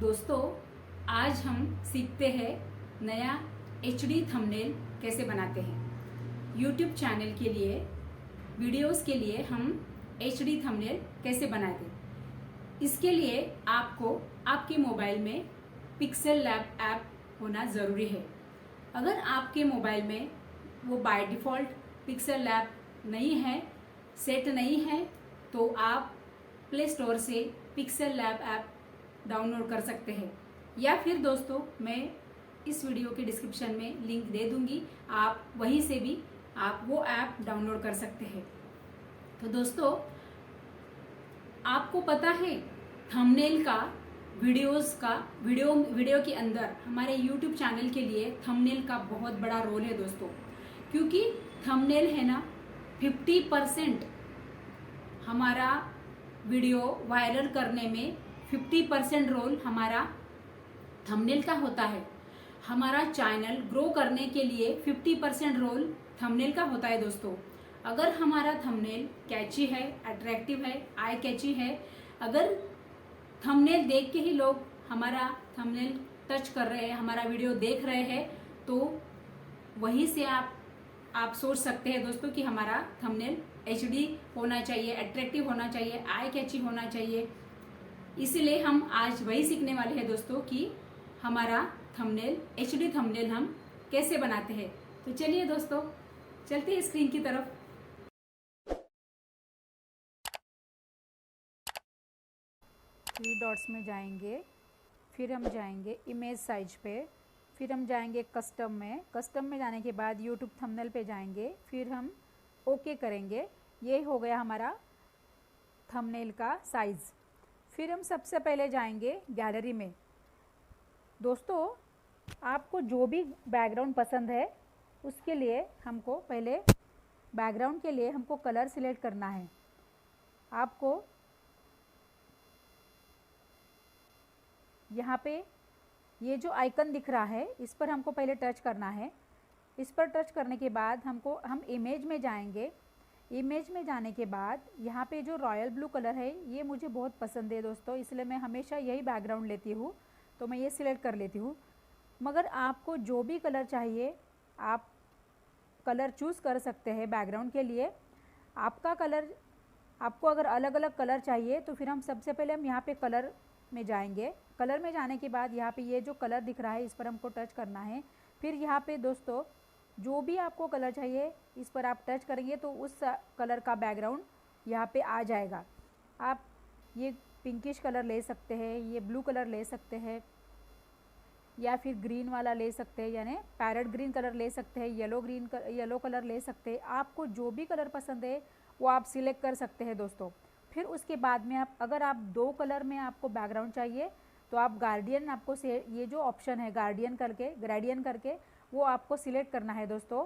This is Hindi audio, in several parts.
दोस्तों, आज हम सीखते हैं नया HD थंबनेल कैसे बनाते हैं। YouTube चैनल के लिए वीडियोस के लिए हम HD थंबनेल कैसे बनाते हैं। इसके लिए आपको आपके मोबाइल में पिक्सेल लैब ऐप होना ज़रूरी है। अगर आपके मोबाइल में वो बाय डिफ़ॉल्ट पिक्सेल लैब नहीं है, सेट नहीं है, तो आप प्ले स्टोर से पिक्सेल लैब ऐप डाउनलोड कर सकते हैं। या फिर दोस्तों, मैं इस वीडियो के डिस्क्रिप्शन में लिंक दे दूंगी, आप वहीं से भी आप वो ऐप डाउनलोड कर सकते हैं। तो दोस्तों, आपको पता है थंबनेल का वीडियो के अंदर हमारे YouTube चैनल के लिए थंबनेल का बहुत बड़ा रोल है दोस्तों, क्योंकि थंबनेल है ना 50% हमारा वीडियो वायरल करने में 50% रोल हमारा थंबनेल का होता है। हमारा चैनल ग्रो करने के लिए 50% रोल थंबनेल का होता है दोस्तों। अगर हमारा थंबनेल कैची है, अट्रैक्टिव है, आई कैची है, अगर थंबनेल देख के ही लोग हमारा थंबनेल टच कर रहे हैं, हमारा वीडियो देख रहे हैं, तो वहीं से आप सोच सकते हैं दोस्तों कि हमारा थंबनेल HD होना चाहिए, अट्रैक्टिव होना चाहिए, आई कैची होना चाहिए। इसीलिए हम आज वही सीखने वाले हैं दोस्तों कि हमारा थंबनेल HD थंबनेल हम कैसे बनाते हैं। तो चलिए दोस्तों, चलते हैं स्क्रीन की तरफ। थ्री डॉट्स में जाएंगे, फिर हम जाएंगे इमेज साइज पे, फिर हम जाएंगे कस्टम में जाने के बाद यूट्यूब थंबनेल पे जाएंगे, फिर हम ओके करेंगे। ये हो गया हमारा थंबनेल का साइज़। फिर हम सबसे पहले जाएंगे गैलरी में। दोस्तों, आपको जो भी बैकग्राउंड पसंद है उसके लिए हमको पहले बैकग्राउंड के लिए हमको कलर सिलेक्ट करना है। आपको यहाँ पे ये जो आइकन दिख रहा है, इस पर हमको पहले टच करना है। इस पर टच करने के बाद हम इमेज में जाएंगे। इमेज में जाने के बाद यहाँ पे जो रॉयल ब्लू कलर है, ये मुझे बहुत पसंद है दोस्तों, इसलिए मैं हमेशा यही बैकग्राउंड लेती हूँ, तो मैं ये सिलेक्ट कर लेती हूँ। मगर आपको जो भी कलर चाहिए आप कलर चूज़ कर सकते हैं बैकग्राउंड के लिए। आपका कलर, आपको अगर अलग अलग कलर चाहिए तो फिर हम सबसे पहले हम यहाँ पे कलर में जाएंगे। कलर में जाने के बाद यहाँ पे ये जो कलर दिख रहा है, इस पर हमको टच करना है। फिर यहाँ पे दोस्तों, जो भी आपको कलर चाहिए इस पर आप टच करेंगे तो उस कलर का बैकग्राउंड यहाँ पे आ जाएगा। आप ये पिंकिश कलर ले सकते हैं, ये ब्लू कलर ले सकते हैं, या फिर ग्रीन वाला ले सकते हैं, यानी पैरेट ग्रीन कलर ले सकते हैं, येलो कलर ले सकते हैं। आपको जो भी कलर पसंद है वो आप सिलेक्ट कर सकते हैं दोस्तों। फिर उसके बाद में अगर आप दो कलर में आपको बैकग्राउंड चाहिए तो आप गार्डियन, आपको ये जो ऑप्शन है ग्रेडियन करके वो आपको सिलेक्ट करना है दोस्तों।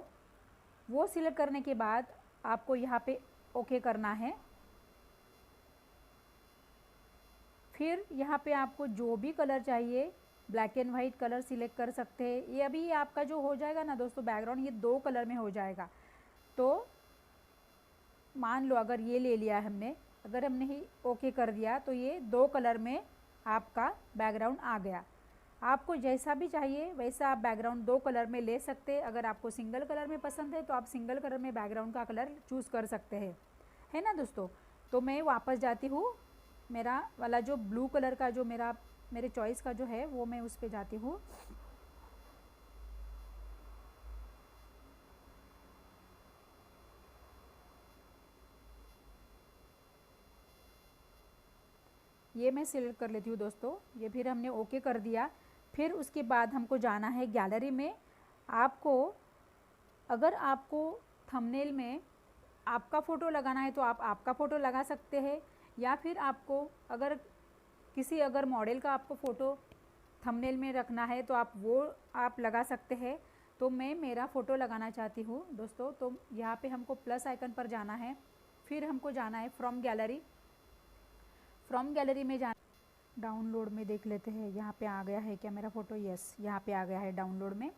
वो सिलेक्ट करने के बाद आपको यहाँ पे ओके करना है। फिर यहाँ पे आपको जो भी कलर चाहिए black and white colour select कर सकते हैं। ये अभी आपका जो हो जाएगा ना दोस्तों बैकग्राउंड, ये दो कलर में हो जाएगा। तो मान लो अगर ये ले लिया हमने, अगर हमने ही ओके कर दिया तो ये दो कलर में आपका बैकग्राउंड आ गया। आपको जैसा भी चाहिए वैसा आप बैकग्राउंड दो कलर में ले सकते हैं। अगर आपको सिंगल कलर में पसंद है तो आप सिंगल कलर में बैकग्राउंड का कलर चूज़ कर सकते हैं, है ना दोस्तों। तो मैं वापस जाती हूँ, मेरा वाला जो ब्लू कलर का जो मेरे चॉइस का जो है वो मैं उस पर जाती हूँ। ये मैं सिलेक्ट कर लेती हूँ दोस्तों। ये फिर हमने ओके कर दिया। फिर उसके बाद हमको जाना है गैलरी में। अगर आपको थंबनेल में आपका फ़ोटो लगाना है तो आप आपका फ़ोटो लगा सकते हैं, या फिर आपको अगर अगर मॉडल का आपको फ़ोटो थंबनेल में रखना है तो आप लगा सकते हैं। तो मैं मेरा फ़ोटो लगाना चाहती हूँ दोस्तों। तो यहाँ पे हमको प्लस आइकन पर जाना है, फिर हमको जाना है फ्रॉम गैलरी में जाना। डाउनलोड में देख लेते हैं यहाँ पे आ गया है क्या मेरा फ़ोटो। यस, यहाँ पे आ गया है डाउनलोड में।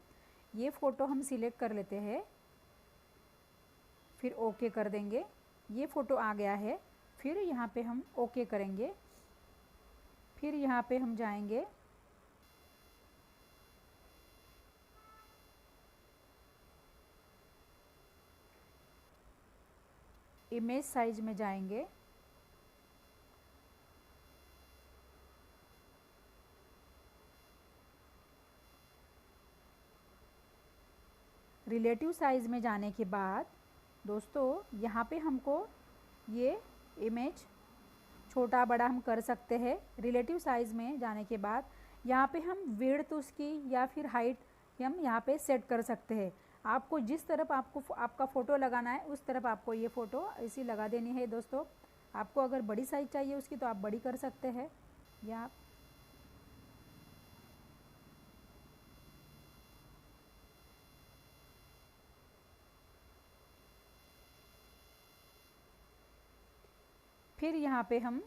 ये फ़ोटो हम सिलेक्ट कर लेते हैं, फिर ओके कर देंगे। ये फ़ोटो आ गया है, फिर यहाँ पे हम ओके करेंगे। फिर यहाँ पे हम जाएंगे इमेज साइज में जाएंगे, रिलेटिव साइज में जाने के बाद दोस्तों यहाँ पे हमको ये इमेज छोटा बड़ा हम कर सकते हैं। रिलेटिव साइज में जाने के बाद यहाँ पे हम विड्थ उसकी या फिर हाइट हम यहाँ पे सेट कर सकते हैं। आपको जिस तरफ आपका फ़ोटो लगाना है उस तरफ आपको ये फ़ोटो ऐसी लगा देनी है दोस्तों। आपको अगर बड़ी साइज़ चाहिए उसकी तो आप बड़ी कर सकते हैं। या फिर यहाँ पे हम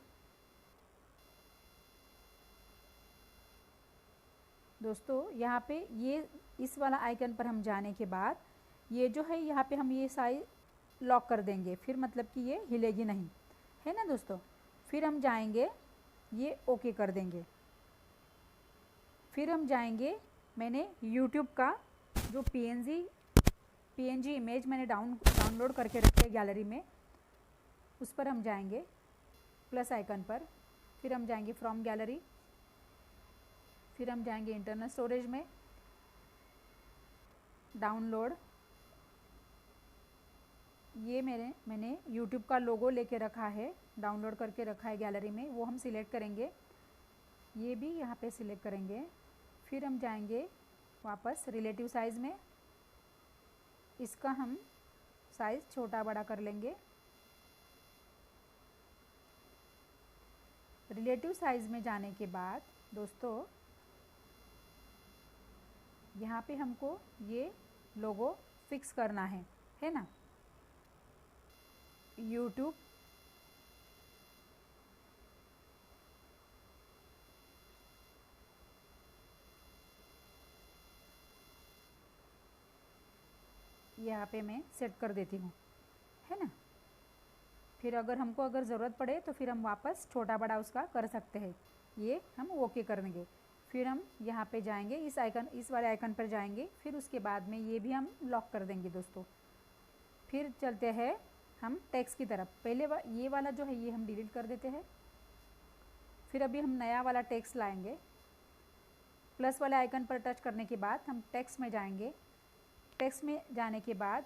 दोस्तों यहाँ पे ये इस वाला आइकन पर हम जाने के बाद ये जो है यहाँ पे हम ये साइज लॉक कर देंगे, फिर मतलब कि ये हिलेगी नहीं, है ना दोस्तों। फिर हम जाएंगे ये ओके कर देंगे। फिर हम जाएंगे, मैंने YouTube का जो पीएनजी इमेज मैंने डाउनलोड करके रखी है गैलरी में, उस पर हम जाएंगे प्लस आइकन पर। फिर हम जाएंगे फ्रॉम गैलरी, फिर हम जाएंगे इंटरनल स्टोरेज में, डाउनलोड। ये मैंने YouTube का लोगो लेके रखा है, डाउनलोड करके रखा है गैलरी में, वो हम सिलेक्ट करेंगे। ये भी यहाँ पे सिलेक्ट करेंगे। फिर हम जाएंगे वापस रिलेटिव साइज़ में, इसका हम साइज़ छोटा बड़ा कर लेंगे। रिलेटिव साइज़ में जाने के बाद दोस्तों यहाँ पे हमको ये लोगो फिक्स करना है ना। YouTube यहाँ पे मैं सेट कर देती हूँ, है ना। फिर अगर ज़रूरत पड़े तो फिर हम वापस छोटा बड़ा उसका कर सकते हैं। ये हम ओके कर देंगे। फिर हम यहाँ पे जाएंगे, इस वाले आइकन पर जाएंगे। फिर उसके बाद में ये भी हम लॉक कर देंगे दोस्तों। फिर चलते हैं हम टेक्स्ट की तरफ। पहले ये वाला जो है ये हम डिलीट कर देते हैं। फिर अभी हम नया वाला टेक्स्ट लाएंगे। प्लस वाले आइकन पर टच करने के बाद हम टेक्स्ट में जाएंगे। टेक्स्ट में जाने के बाद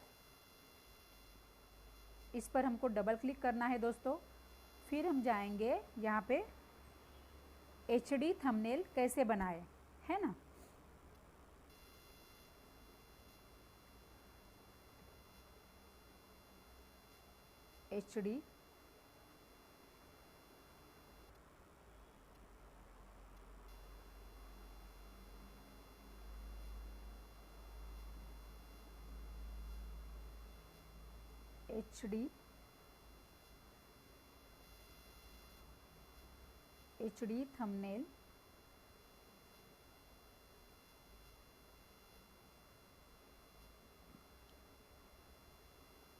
इस पर हमको डबल क्लिक करना है दोस्तों। फिर हम जाएंगे यहाँ पे HD थंबनेल कैसे बनाए, है ना। HD थंबनेल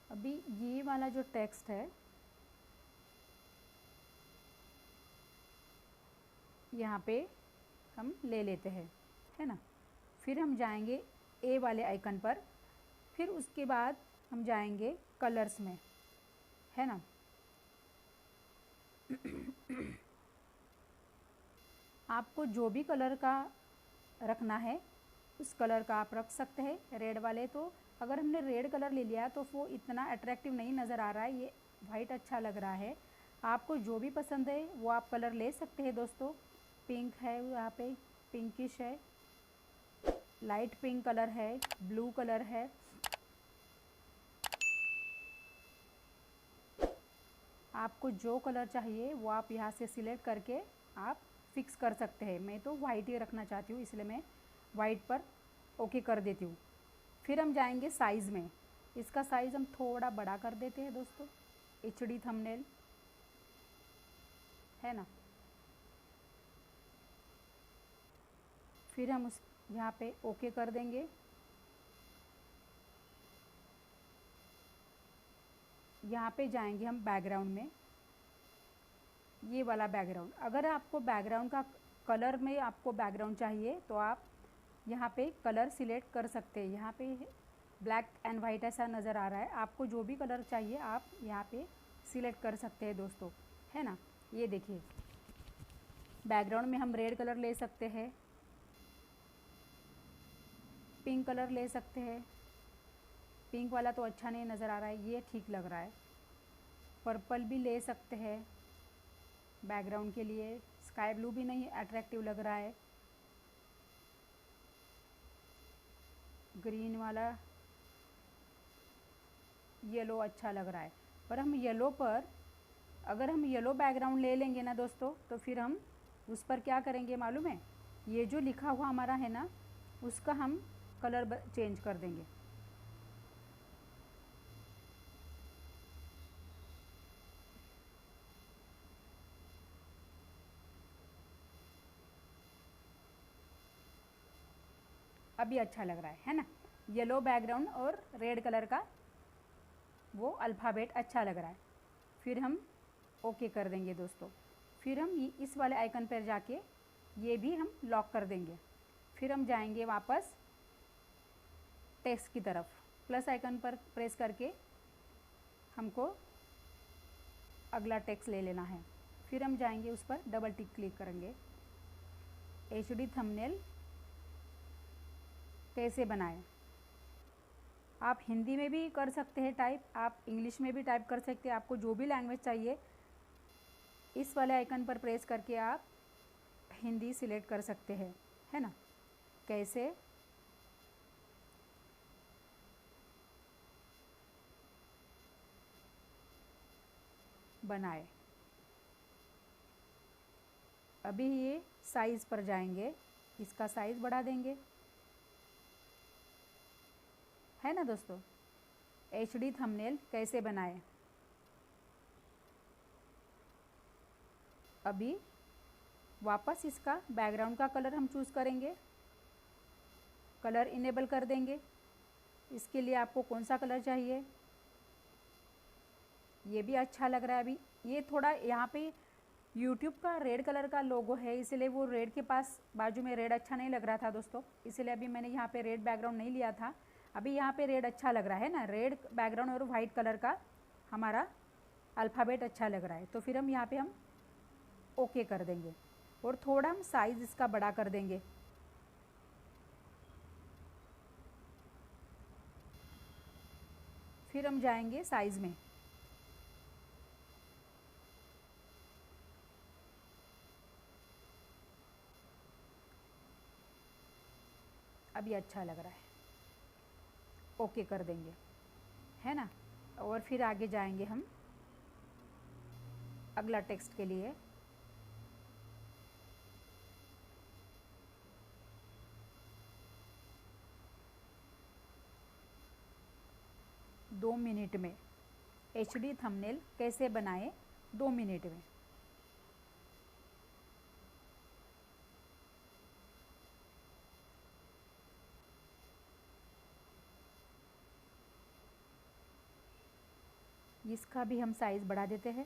अभी ये वाला जो टेक्स्ट है यहाँ पे हम ले लेते हैं, है ना। फिर हम जाएंगे ए वाले आइकन पर। फिर उसके बाद हम जाएंगे कलर्स में, है ना। आपको जो भी कलर का रखना है उस कलर का आप रख सकते हैं। रेड वाले तो अगर हमने रेड कलर ले लिया तो वो इतना अट्रैक्टिव नहीं नज़र आ रहा है, ये वाइट अच्छा लग रहा है। आपको जो भी पसंद है वो आप कलर ले सकते हैं दोस्तों। पिंक है यहाँ पे, पिंकिश है, लाइट पिंक कलर है, ब्लू कलर है। आपको जो कलर चाहिए वो आप यहाँ से सिलेक्ट करके आप फिक्स कर सकते हैं। मैं तो वाइट ही रखना चाहती हूँ, इसलिए मैं वाइट पर ओके कर देती हूँ। फिर हम जाएंगे साइज़ में। इसका साइज़ हम थोड़ा बड़ा कर देते हैं दोस्तों। HD थंबनेल, है ना। फिर हम उस यहाँ पे ओके कर देंगे। यहाँ पे जाएंगे हम बैकग्राउंड में, ये वाला बैकग्राउंड। अगर आपको बैकग्राउंड का कलर में आपको बैकग्राउंड चाहिए तो आप यहाँ पे कलर सिलेक्ट कर सकते हैं। यहाँ पे ब्लैक एंड वाइट ऐसा नज़र आ रहा है। आपको जो भी कलर चाहिए आप यहाँ पे सिलेक्ट कर सकते हैं दोस्तों, है ना। ये देखिए बैकग्राउंड में हम रेड कलर ले सकते हैं, पिंक कलर ले सकते हैं। पिंक वाला तो अच्छा नहीं नज़र आ रहा है, ये ठीक लग रहा है। पर्पल भी ले सकते हैं बैकग्राउंड के लिए। स्काई ब्लू भी नहीं अट्रैक्टिव लग रहा है। ग्रीन वाला, येलो अच्छा लग रहा है। पर हम येलो पर, अगर हम येलो बैकग्राउंड ले लेंगे ना दोस्तों, तो फिर हम उस पर क्या करेंगे मालूम है, ये जो लिखा हुआ हमारा है ना, उसका हम कलर चेंज कर देंगे। अभी अच्छा लग रहा है ना। येलो बैकग्राउंड और रेड कलर का वो अल्फ़ाबेट अच्छा लग रहा है। फिर हम ओके कर देंगे दोस्तों। फिर हम इस वाले आइकन पर जाके ये भी हम लॉक कर देंगे। फिर हम जाएंगे वापस टेक्स्ट की तरफ, प्लस आइकन पर प्रेस करके हमको अगला टेक्स्ट ले लेना है। फिर हम जाएंगे उस पर, डबल टिक क्लिक करेंगे। HD थंबनेल कैसे बनाएं। आप हिंदी में भी कर सकते हैं टाइप, आप इंग्लिश में भी टाइप कर सकते हैं। आपको जो भी लैंग्वेज चाहिए इस वाले आइकन पर प्रेस करके आप हिंदी सिलेक्ट कर सकते हैं, है ना। कैसे बनाए। अभी ये साइज़ पर जाएंगे, इसका साइज़ बढ़ा देंगे, है ना दोस्तों। HD थंबनेल कैसे बनाए। अभी वापस इसका बैकग्राउंड का कलर हम चूज़ करेंगे, कलर इनेबल कर देंगे। इसके लिए आपको कौन सा कलर चाहिए, ये भी अच्छा लग रहा है। अभी ये थोड़ा यहाँ पे यूट्यूब का रेड कलर का लोगो है, इसलिए वो रेड के पास बाजू में रेड अच्छा नहीं लग रहा था दोस्तों, इसलिए अभी मैंने यहाँ पे रेड बैकग्राउंड नहीं लिया था। अभी यहाँ पे रेड अच्छा लग रहा है ना, रेड बैकग्राउंड और वाइट कलर का हमारा अल्फ़ाबेट अच्छा लग रहा है। तो फिर हम यहाँ पे हम ओके कर देंगे और थोड़ा हम साइज़ इसका बड़ा कर देंगे। फिर हम जाएंगे साइज़ में, अभी अच्छा लग रहा है, ओके कर देंगे, है ना। और फिर आगे जाएंगे हम अगला टेक्स्ट के लिए। दो मिनट में HD थंबनेल कैसे बनाएं 2 मिनट में। इसका भी हम साइज़ बढ़ा देते हैं,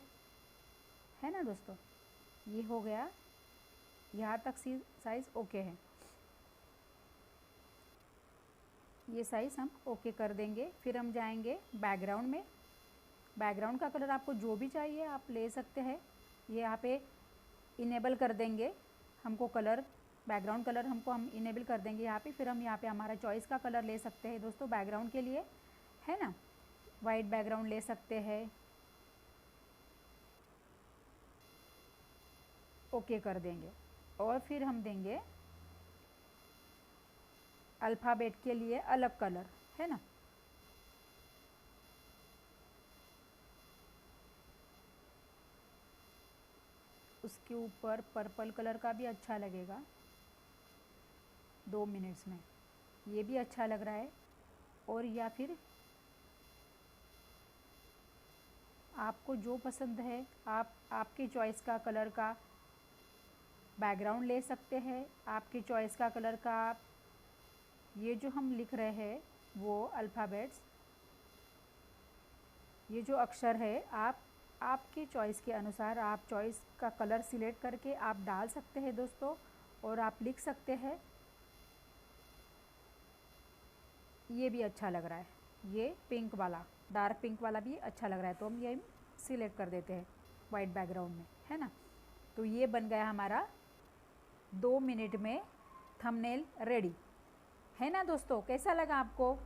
है ना दोस्तों। ये हो गया, यहाँ तक साइज़ ओके है। ये साइज़ हम ओके कर देंगे। फिर हम जाएंगे बैकग्राउंड में। बैकग्राउंड का कलर आपको जो भी चाहिए आप ले सकते हैं। ये यहाँ पे इनेबल कर देंगे, हमको कलर बैकग्राउंड कलर हमको हम इनेबल कर देंगे यहाँ पे। फिर हम यहाँ पे हमारा चॉइस का कलर ले सकते हैं दोस्तों बैकग्राउंड के लिए, है ना। वाइट बैकग्राउंड ले सकते हैं, ओके कर देंगे। और फिर हम देंगे अल्फ़ाबेट के लिए अलग कलर, है ना। उसके ऊपर पर्पल कलर का भी अच्छा लगेगा 2 मिनट्स में, ये भी अच्छा लग रहा है। और या फिर आपको जो पसंद है आप आपकी चॉइस का कलर का बैकग्राउंड ले सकते हैं। आपकी चॉइस का कलर का आप ये जो हम लिख रहे हैं वो अल्फ़ाबेट्स, ये जो अक्षर है आप आपकी चॉइस के अनुसार आप चॉइस का कलर सिलेक्ट करके आप डाल सकते हैं दोस्तों, और आप लिख सकते हैं। ये भी अच्छा लग रहा है, ये पिंक वाला, डार्क पिंक वाला भी अच्छा लग रहा है, तो हम ये सिलेक्ट कर देते हैं वाइट बैकग्राउंड में, है ना। तो ये बन गया हमारा 2 मिनट में थंबनेल रेडी, है ना दोस्तों। कैसा लगा आपको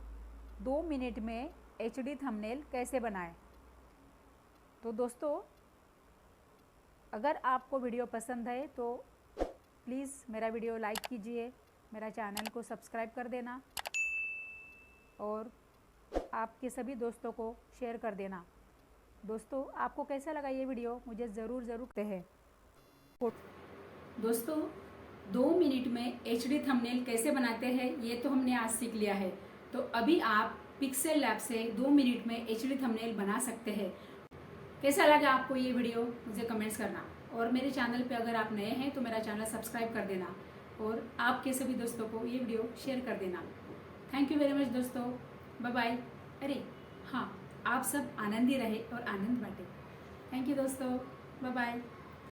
2 मिनट में HD थंबनेल कैसे बनाएं। तो दोस्तों अगर आपको वीडियो पसंद है तो प्लीज़ मेरा वीडियो लाइक कीजिए, मेरा चैनल को सब्सक्राइब कर देना और आपके सभी दोस्तों को शेयर कर देना। दोस्तों आपको कैसा लगा ये वीडियो मुझे ज़रूर कहते हैं। दोस्तों 2 मिनट में HD थंबनेल कैसे बनाते हैं ये तो हमने आज सीख लिया है। तो अभी आप पिक्सेल लैब से 2 मिनट में HD थंबनेल बना सकते हैं। कैसा लगा आपको ये वीडियो मुझे कमेंट्स करना, और मेरे चैनल पे अगर आप नए हैं तो मेरा चैनल सब्सक्राइब कर देना और आपके सभी दोस्तों को ये वीडियो शेयर कर देना। थैंक यू वेरी मच दोस्तों, बाय बाय। अरे हाँ, आप सब आनंदी रहे और आनंद बांटे। थैंक यू दोस्तों, बाय बाय।